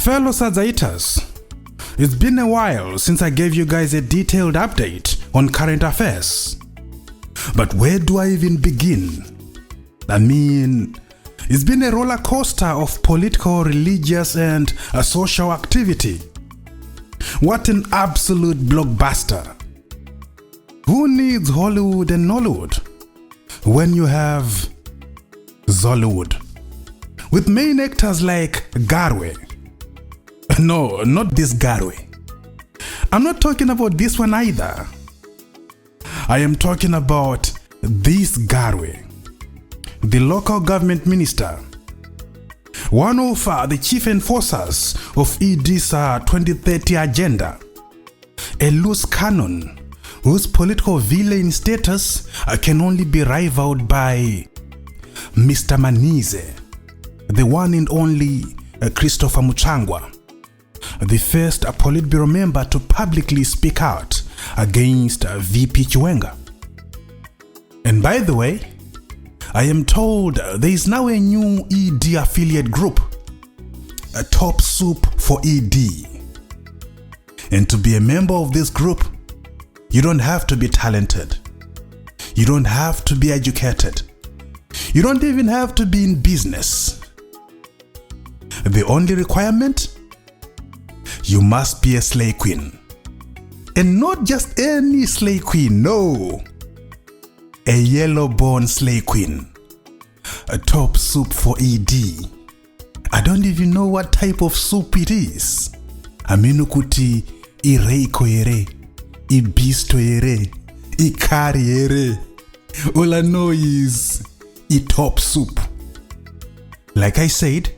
Fellow Sazaitas, it's been a while since I gave you guys a detailed update on current affairs. But where do I even begin? I mean, it's been a roller coaster of political, religious, and social activity. What an absolute blockbuster. Who needs Hollywood and Nollywood when you have Zollywood? With main actors like Garwe. No, not this Garwe. I'm not talking about this one either. I am talking about this Garwe, the local government minister, one of the chief enforcers of ED's 2030 agenda, a loose cannon whose political villain status can only be rivaled by Mr. Manize, the one and only Christopher Muchangwa, the first Politburo member to publicly speak out against VP Chiwenga. And by the way, I am told there is now a new ED affiliate group, a Top Soup for ED. And to be a member of this group, you don't have to be talented. You don't have to be educated. You don't even have to be in business. The only requirement? You must be a slay queen. And not just any slay queen, no. A yellow-born slay queen. A top soup for ED. I don't even know what type of soup it is. Aminukuti ireiko ere, ibisto ere, ikari ere. All I know is top soup. Like I said,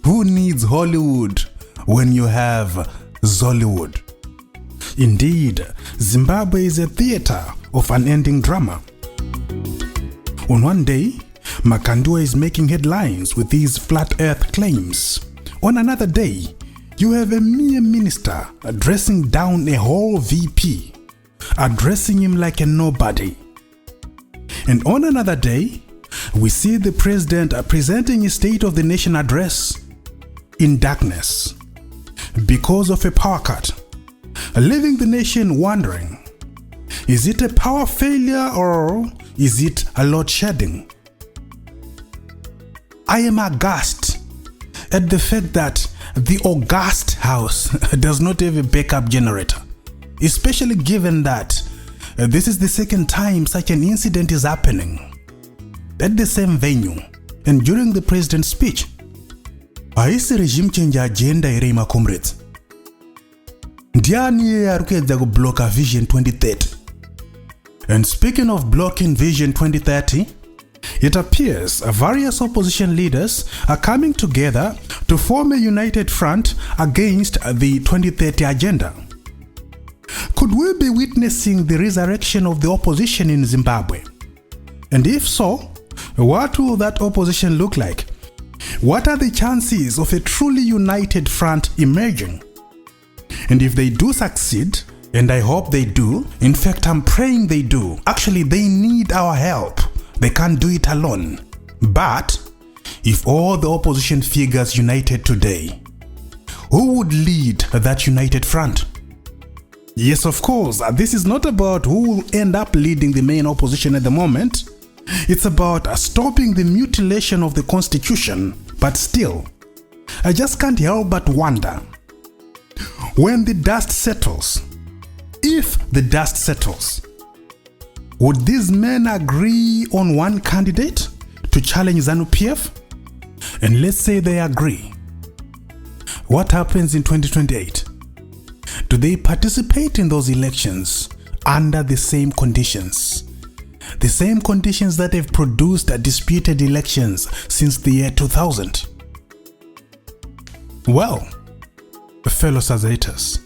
who needs Hollywood when you have Zollywood? Indeed, Zimbabwe is a theater of unending drama. On one day, Makandua is making headlines with these flat earth claims. On another day, you have a mere minister addressing down a whole VP, addressing him like a nobody. And on another day, we see the president presenting his State of the Nation address in darkness because of a power cut, leaving the nation wondering, is it a power failure or is it a load shedding? I am aghast at the fact that the august house does not have a backup generator, especially given that this is the second time such an incident is happening at the same venue and during the president's speech. Aisi regime change agenda irema comrades. Ndiani arukeza kubloka Vision 2030. And speaking of blocking Vision 2030, it appears various opposition leaders are coming together to form a united front against the 2030 agenda. Could we be witnessing the resurrection of the opposition in Zimbabwe? And if so, what will that opposition look like? What are the chances of a truly united front emerging? And if they do succeed, and I hope they do, in fact I'm praying they do, actually they need our help. They can't do it alone. But if all the opposition figures united today, who would lead that united front? Yes, of course, this is not about who will end up leading the main opposition at the moment. It's about stopping the mutilation of the constitution. But still, I just can't help but wonder, when the dust settles, if the dust settles, would these men agree on one candidate to challenge ZANU PF? And let's say they agree. What happens in 2028? Do they participate in those elections under the same conditions? The same conditions that have produced disputed elections since the year 2000. Well, fellow Sazaitas,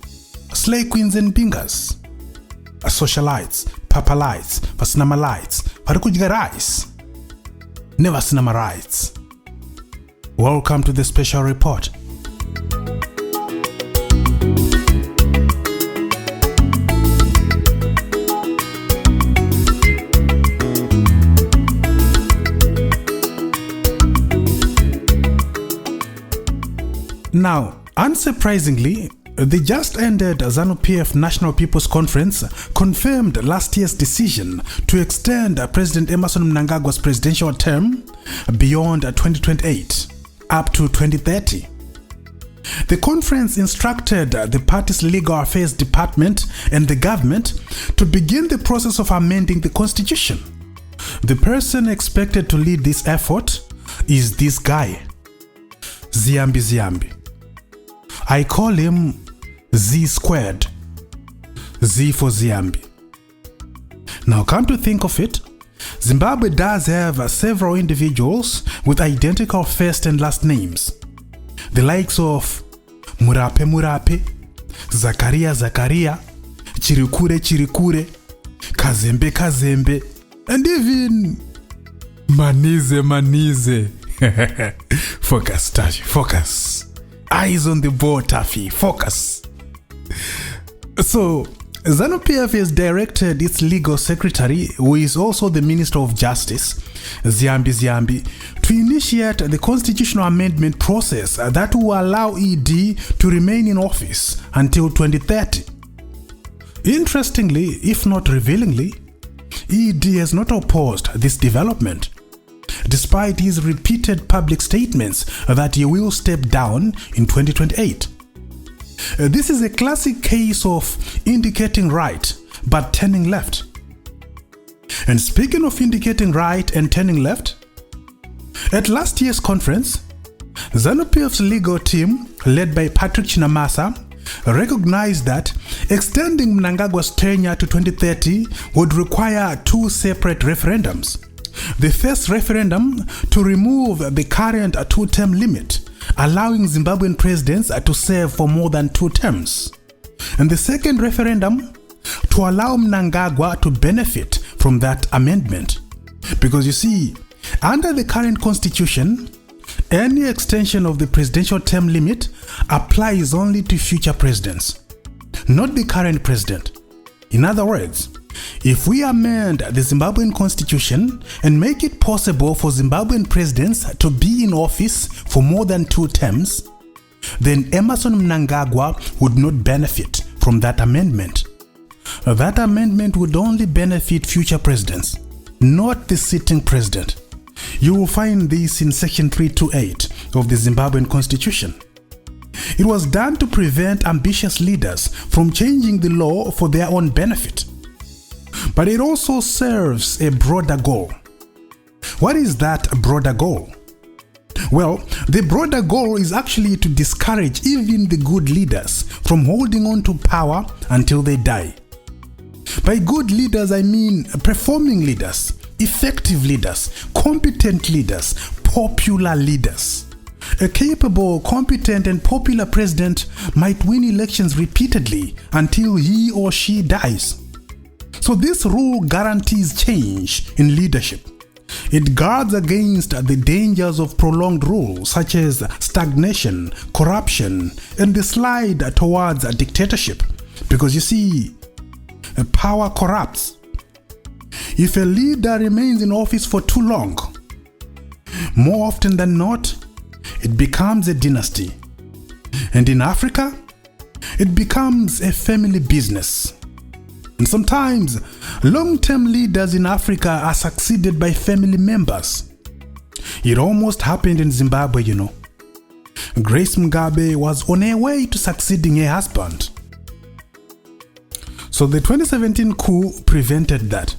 slay queens and bingers, socialites, papalites, pasinamalites, parikujgarais, never sinamarites. Welcome to the special report. Now, Unsurprisingly, the just ended ZANU PF National People's Conference confirmed last year's decision to extend President Emmerson Mnangagwa's presidential term beyond 2028 up to 2030. The conference instructed the party's Legal Affairs Department and the government to begin the process of amending the constitution. The person expected to lead this effort is this guy, Ziambi. I call him Z squared, Z for Ziambi. Now come to think of it, Zimbabwe does have several individuals with identical first and last names. The likes of Murape, Zakaria, Chirikure, Kazembe, and even Manize. Focus, Tashi, focus. Eyes on the ball, Taffy, focus. So, ZANU PF has directed its legal secretary, who is also the Minister of Justice, Ziambi, to initiate the constitutional amendment process that will allow ED to remain in office until 2030. Interestingly, if not revealingly, ED has not opposed this development, despite his repeated public statements that he will step down in 2028. This is a classic case of indicating right but turning left. And speaking of indicating right and turning left, at last year's conference, ZANU PF's legal team, led by Patrick Chinamasa, recognized that extending Mnangagwa's tenure to 2030 would require two separate referendums. The first referendum to remove the current two-term limit, allowing Zimbabwean presidents to serve for more than 2 terms. And the second referendum to allow Mnangagwa to benefit from that amendment. Because you see, under the current constitution, any extension of the presidential term limit applies only to future presidents, not the current president. In other words, if we amend the Zimbabwean constitution and make it possible for Zimbabwean presidents to be in office for more than 2 terms, then Emmerson Mnangagwa would not benefit from that amendment. That amendment would only benefit future presidents, not the sitting president. You will find this in section 328 of the Zimbabwean constitution. It was done to prevent ambitious leaders from changing the law for their own benefit. But it also serves a broader goal. What is that broader goal? Well, the broader goal is actually to discourage even the good leaders from holding on to power until they die. By good leaders, I mean performing leaders, effective leaders, competent leaders, popular leaders. A capable, competent, and popular president might win elections repeatedly until he or she dies. So this rule guarantees change in leadership. It guards against the dangers of prolonged rule, such as stagnation, corruption, and the slide towards a dictatorship. Because you see, power corrupts. If a leader remains in office for too long, more often than not, it becomes a dynasty. And in Africa, it becomes a family business. And sometimes, long-term leaders in Africa are succeeded by family members. It almost happened in Zimbabwe, you know. Grace Mugabe was on her way to succeeding her husband. So the 2017 coup prevented that.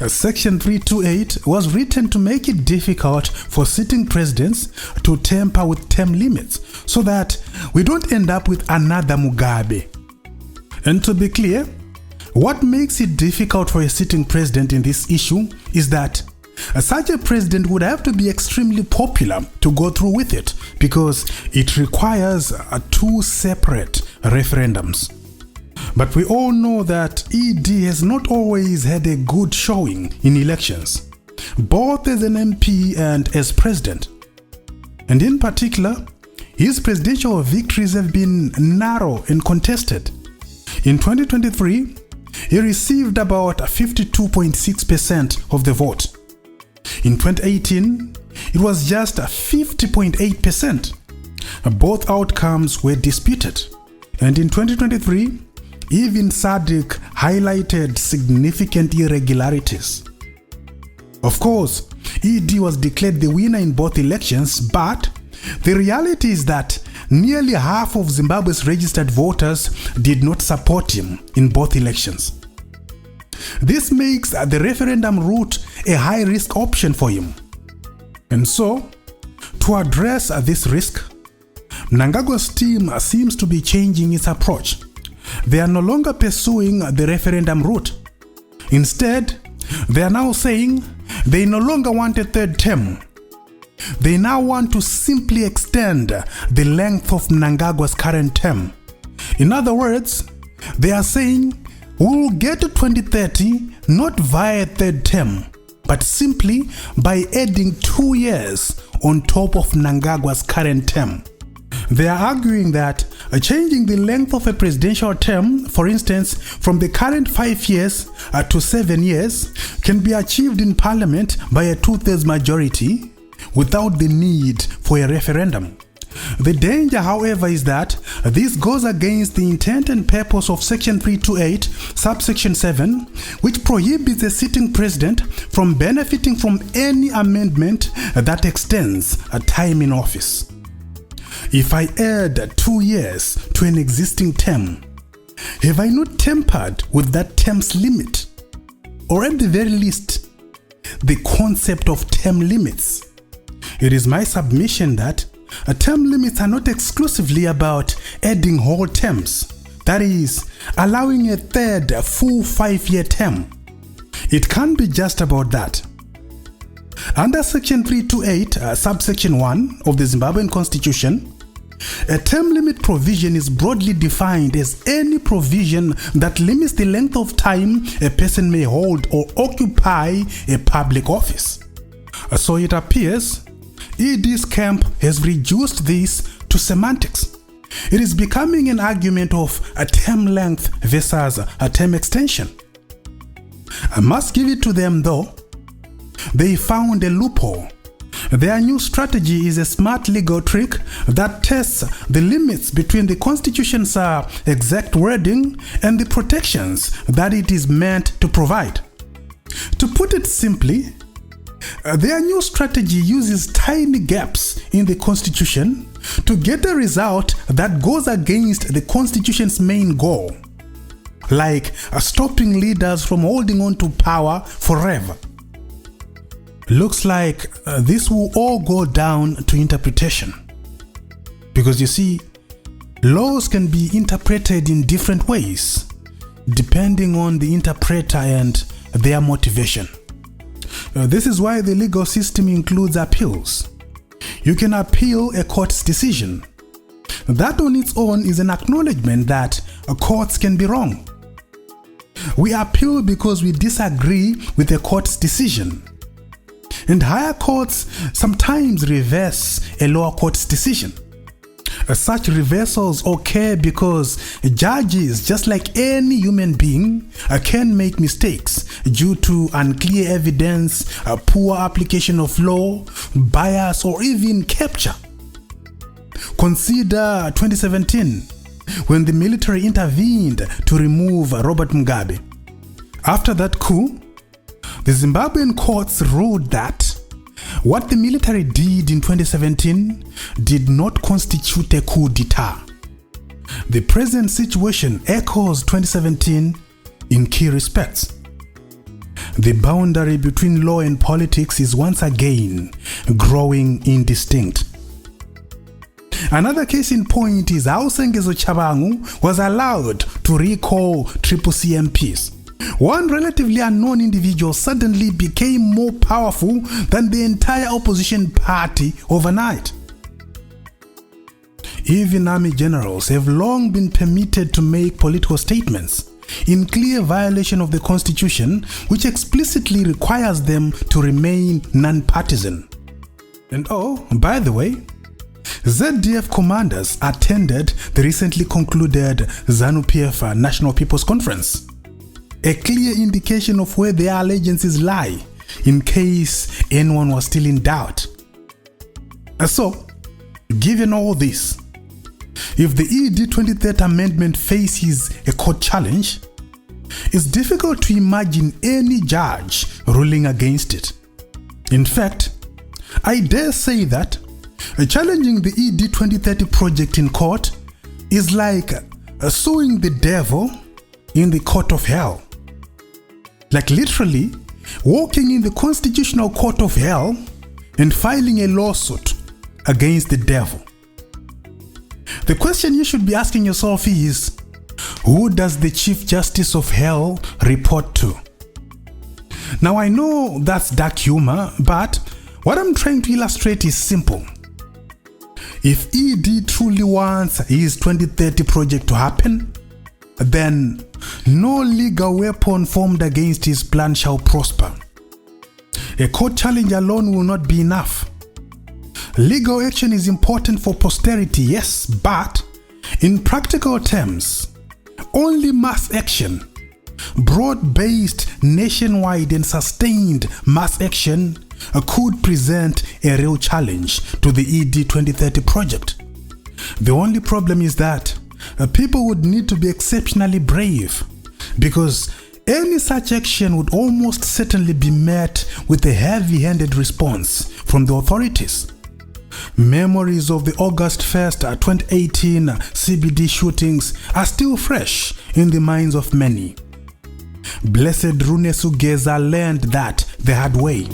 Section 328 was written to make it difficult for sitting presidents to tamper with term limits so that we don't end up with another Mugabe. And to be clear, what makes it difficult for a sitting president in this issue is that such a president would have to be extremely popular to go through with it, because it requires 2 separate referendums. But we all know that ED has not always had a good showing in elections, both as an MP and as president. And in particular, his presidential victories have been narrow and contested. In 2023, he received about 52.6% of the vote. In 2018, it was just 50.8%. Both outcomes were disputed, and in 2023, even SADC highlighted significant irregularities. Of course, ED was declared the winner in both elections, but the reality is that nearly half of Zimbabwe's registered voters did not support him in both elections. This makes the referendum route a high-risk option for him. And so, to address this risk, Mnangagwa's team seems to be changing its approach. They are no longer pursuing the referendum route. Instead, they are now saying they no longer want a third term. They now want to simply extend the length of Mnangagwa's current term. In other words, they are saying we will get to 2030 not via a third term, but simply by adding 2 years on top of Mnangagwa's current term. They are arguing that changing the length of a presidential term, for instance, from the current 5 years to 7 years, can be achieved in parliament by a 2/3 majority without the need for a referendum. The danger, however, is that this goes against the intent and purpose of Section 328, subsection 7, which prohibits a sitting president from benefiting from any amendment that extends a time in office. If I add 2 years to an existing term, have I not tampered with that term's limit? Or at the very least, the concept of term limits? It is my submission that term limits are not exclusively about adding whole terms, that is, allowing a third full 5-year term. It can't be just about that. Under Section 328, subsection 1 of the Zimbabwean Constitution, a term limit provision is broadly defined as any provision that limits the length of time a person may hold or occupy a public office. So it appears ED's camp has reduced this to semantics. It is becoming an argument of a term length versus a term extension. I must give it to them though, they found a loophole. Their new strategy is a smart legal trick that tests the limits between the Constitution's exact wording and the protections that it is meant to provide. To put it simply, their new strategy uses tiny gaps in the Constitution to get a result that goes against the Constitution's main goal, like stopping leaders from holding on to power forever. Looks like this will all go down to interpretation. Because you see, laws can be interpreted in different ways, depending on the interpreter and their motivation. This is why the legal system includes appeals. You can appeal a court's decision. That on its own is an acknowledgement that courts can be wrong. We appeal because we disagree with a court's decision. And higher courts sometimes reverse a lower court's decision. Such reversals occur because judges, just like any human being, can make mistakes due to unclear evidence, poor application of law, bias, or even capture. Consider 2017, when the military intervened to remove Robert Mugabe. After that coup, the Zimbabwean courts ruled that what the military did in 2017 did not constitute a coup d'etat. The present situation echoes 2017 in key respects. The boundary between law and politics is once again growing indistinct. Another case in point is how Sengezo Chabangu was allowed to recall CCC MPs. One relatively unknown individual suddenly became more powerful than the entire opposition party overnight. Even army generals have long been permitted to make political statements in clear violation of the Constitution, which explicitly requires them to remain non-partisan. And oh, by the way, ZDF commanders attended the recently concluded ZANU PF National People's Conference. A clear indication of where their allegiances lie, in case anyone was still in doubt. So, Given all this, if the ED 2030 amendment faces a court challenge, it's difficult to imagine any judge ruling against it. In fact, I dare say that challenging the ED 2030 project in court is like suing the devil in the court of hell. Like literally walking in the constitutional court of hell and filing a lawsuit against the devil. The question you should be asking yourself is, who does the Chief Justice of Hell report to? Now I know that's dark humor, but what I'm trying to illustrate is simple. If ED truly wants his 2030 project to happen, then no legal weapon formed against his plan shall prosper. A court challenge alone will not be enough. Legal action is important for posterity, yes, but in practical terms, only mass action, broad-based, nationwide and sustained mass action could present a real challenge to the ED 2030 project. The only problem is that people would need to be exceptionally brave, because any such action would almost certainly be met with a heavy-handed response from the authorities. Memories of the August 1st, 2018 CBD shootings are still fresh in the minds of many. Blessed Rune Sugeza learned that the hard way.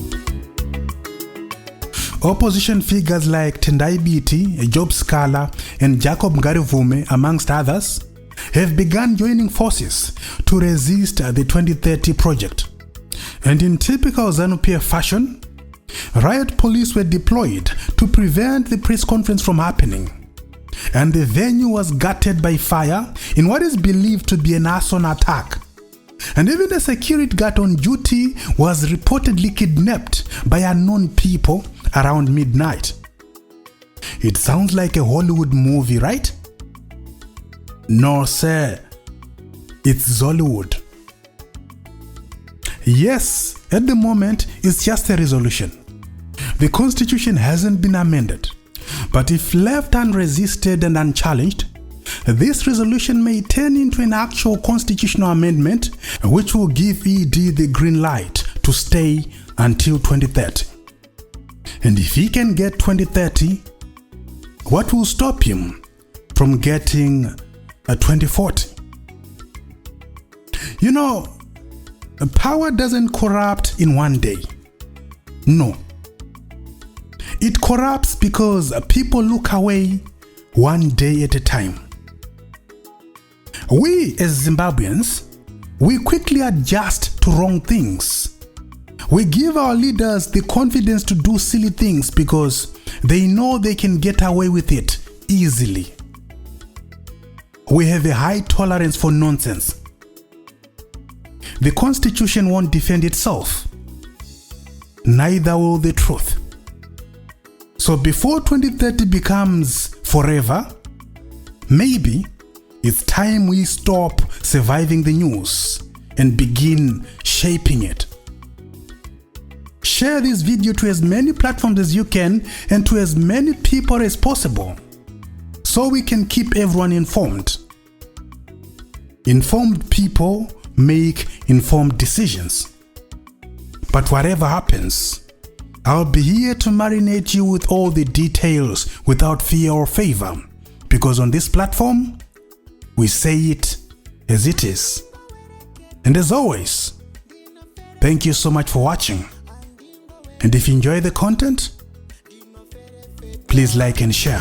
Opposition figures like Tendai Biti, Job Scala, and Jacob Ngarivume, amongst others, have begun joining forces to resist the 2030 project. And in typical ZANU PF fashion, riot police were deployed to prevent the press conference from happening, and the venue was gutted by fire in what is believed to be an arson attack. And even the security guard on duty was reportedly kidnapped by unknown people around midnight. It sounds like a Hollywood movie, right? No, sir. It's Zollywood. Yes, at the moment, it's just a resolution. The Constitution hasn't been amended, but if left unresisted and unchallenged, this resolution may turn into an actual constitutional amendment which will give ED the green light to stay until 2030. And if he can get 2030, what will stop him from getting a 2040? You know, power doesn't corrupt in one day. No. It corrupts because people look away one day at a time. We as Zimbabweans, we quickly adjust to wrong things. We give our leaders the confidence to do silly things because they know they can get away with it easily. We have a high tolerance for nonsense. The Constitution won't defend itself. Neither will the truth. So before 2030 becomes forever, maybe it's time we stop surviving the news and begin shaping it. Share this video to as many platforms as you can and to as many people as possible, so we can keep everyone informed. Informed people make informed decisions. But whatever happens, I'll be here to marinate you with all the details without fear or favor, because on this platform, we say it as it is. And as always, thank you so much for watching. And if you enjoy the content, please like and share.